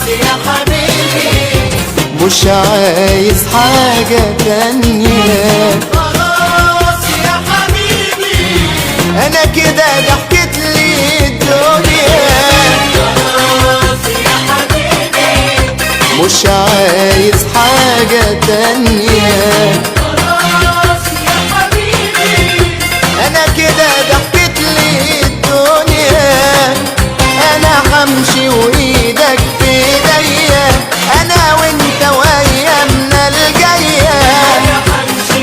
يا حبيبي، مش عايز حاجة تانية. خلاص يا حبيبي، انا كده ضحكت لي الدنيا. خلاص يا حبيبي، مش عايز حاجة تانية. خلاص يا حبيبي، انا كده ضحكت لي الدنيا. انا همشي وايدك في ايديا، انا وانت وايامنا الجايه.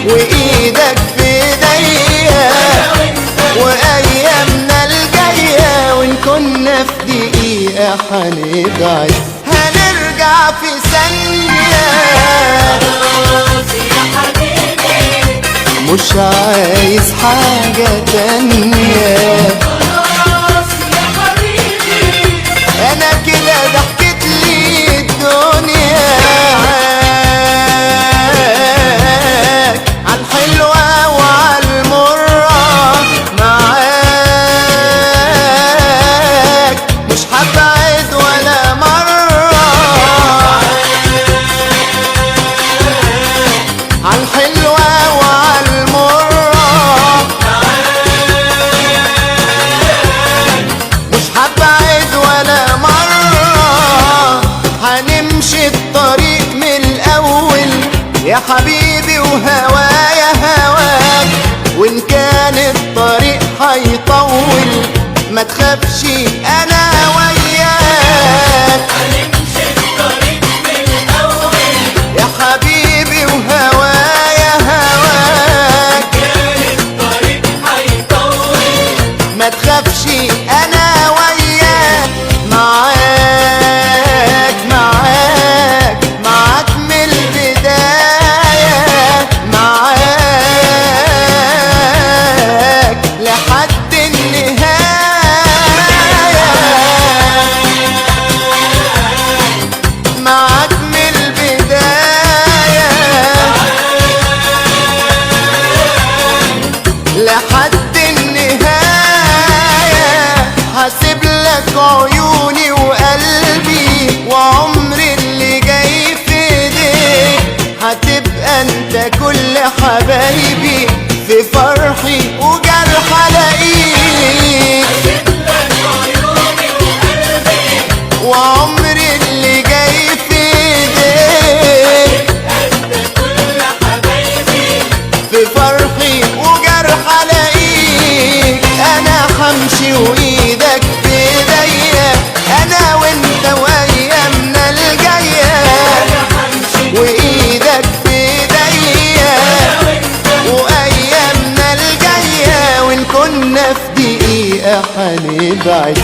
وايدك في ايديا وايامنا الجايه، وان كنا في دقيقه هنبعد هنرجع في ثانيه. خلاص يا حبيبي، مش عايز حاجه تانيه. خلاص يا حبيبي، انا كده ضحكت لي الدنيا. عالحلوة وعالمرة معاك، مش هبعد ولا مرة. عالحلوة وعالمرة مش هبعد ولا مرة. هنمشي الطريق من الأول يا حبيبي، وهوايا هواك. وإن كان الطريق هيطول ما تخافش أنا وياك. هنمشي الطريق من الأول يا حبيبي وهوايا هواك. كان الطريق هيطول، ما تخافش أنا وياك. معاك معاك معاك من البداية. معاك لحد النهاية. معاك من البداية لحد النهاية. هسيب لك عيوني وقلبي وعمري اللي جاي في ايديك. هتبقى انت كل حبايبي، في فرحي وجرح الاقيك. لك عيوني وقلبي، وعمري اللي جاي في ايديك. أنت كل حبايبي، في فرحي وجرح الاقيك. انا همشي وايدك في ايديا، انا وانت وايامنا الجايه. وايدك في ايديا وايامنا الجايه، وان كنا في دقيقه هنبعد